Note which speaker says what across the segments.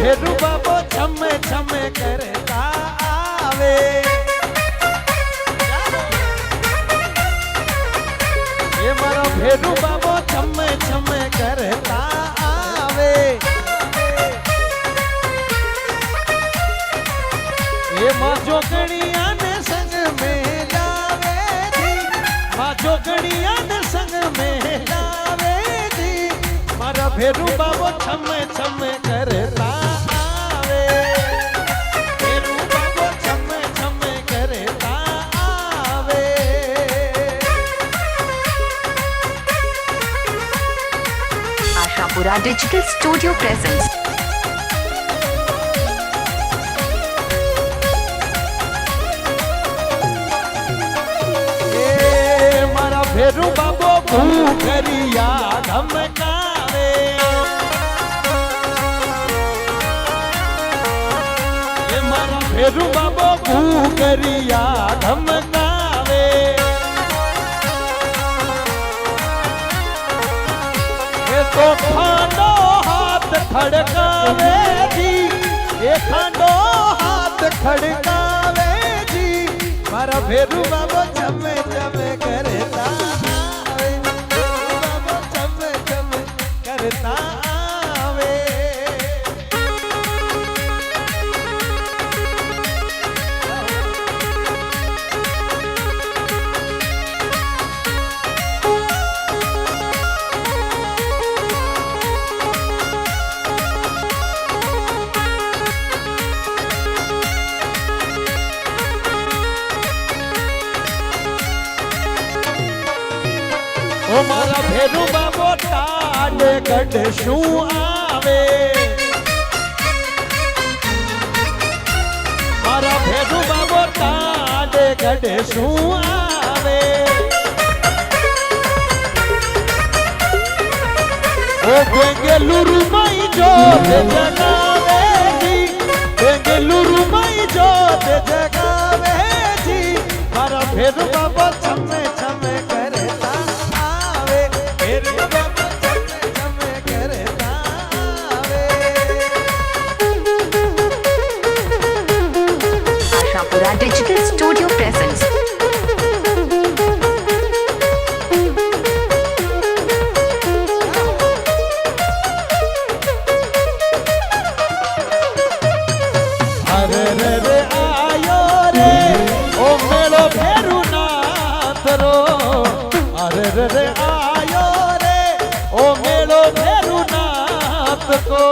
Speaker 1: भेरू बाबो छमे छमे करता आवे। ये मारो भेरू बाबो छमे छमे करता आवे। ये माँ जोगणिया ने संग में लावे जी, माँ जोगणिया ने संग में लावे जी। मारा भेरू बाबो छमे छमे करता आवे। भेरू बाबो छमे छमे करता आवे।
Speaker 2: Ashapura digital studio presence.
Speaker 1: Bheru बाबो भूखरिया धमकावे। ये मारा भेरू बाबो भूखरिया धमकावे। ये तो खांडो हाथ खड़कावे जी, ये खांडो हाथ खड़कावे जी। मारा भेरू बाबो चमे चमे करता आवे। भेरू बाबो चमे चमे करता आवे। ओ मारा भेरू बाबो टाड गढ़ शू आवे। मारा भेरू बाबो टाड गढ़ शू आवे। ओ बेंगलुरु माई जोत जगावे जी, बेंगलुरु माई जोत जगावे जी। मारा भेरू बाबो छमे छमे करता आवे। भेरू बाबो छमे छमे करता आवे।
Speaker 2: Ashapura digital studio presence.
Speaker 1: अरे रे रे आयो रे ओ मेलो भेरू नाथ रो। अरे रे रे आयो रे ओ मेलो भेरू नाथ को।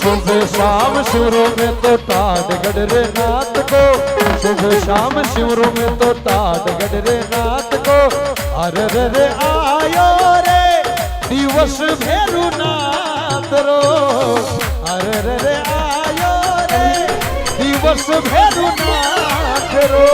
Speaker 1: सुबह शाम शिवरों में तो टाट गढ़ रे नाथ को। सुबह शाम शिवरों में तो टाट गढ़ रे नाथ को। अरे रे रे आयो रे दिवस भेरू नाथ रो। अरे रे रे आयो रे दिवस भेरू नाथ रो।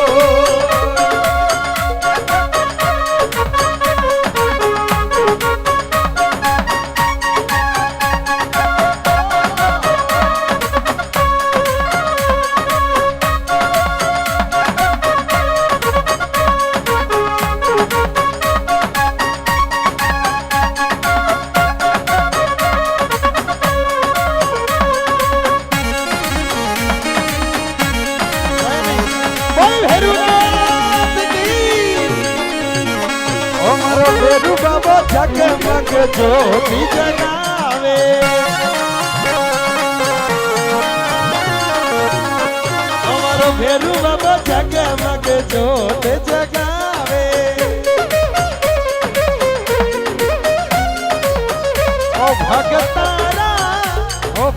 Speaker 1: भेरू बाबो जगमग ज्योति जगावे। हमारो भेरू बाबो जगमग ज्योति जगावे। ओ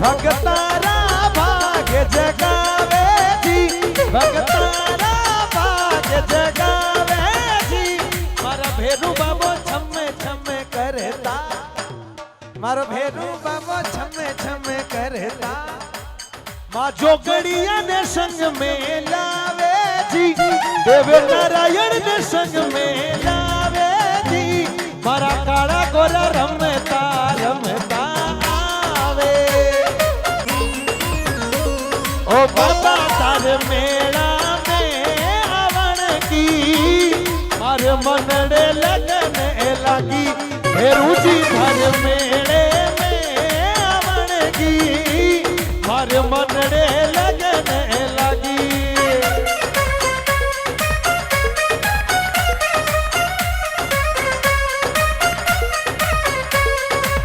Speaker 1: भगतारा भाग्य जगावे जी। भगतारा भाग्य जगावे जी। मारा भेरू बाबो छमे छमे करता। मारो भेरू बाबो छमे छमे करता। माँ जोगड़िया ने संग में लावे जी। देव नारायण ने संग में लावे जी। मारा काला गोरा रमता रमता आवे। ओ बाबा तार मेला में आवन की मारे मनड़े लगने लागी भेरू जी थारे मेले में आवणगी मारे मनड़े लगने लागी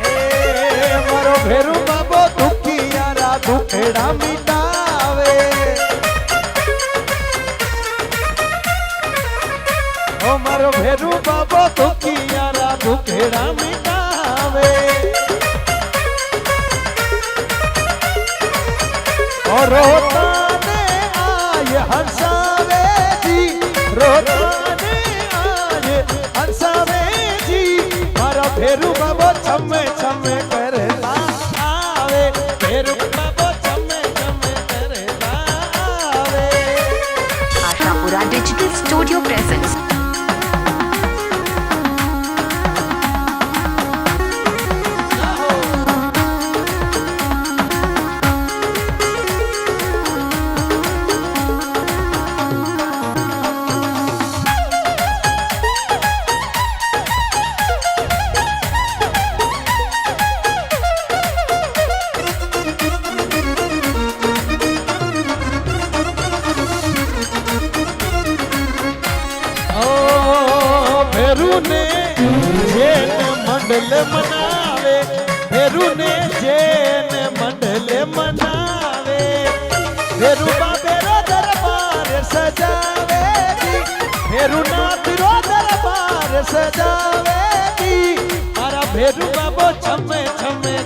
Speaker 1: मारो भेरू बाबो दुखियारा दुखेड़ा मिटावे ओ मारो भेरू बाबो दुखियारा दुखेड़ा मिटावे और रोताने आए हंसावे जी रोताने आए हंसावे जी मारा भेरू बाबो छमे छमे करता आवे भेरू बाबो छमे छमे करता आवे
Speaker 2: Ashapura Digital Studio presents
Speaker 1: Bheru ने जैन मंडल मनावे भेरू ने जैन मंडल मनावे भेरू बाबे रो दरबार सजावे भेरू नाथ रो दरबार सजावे मारा भेरू बाबो छमे छमे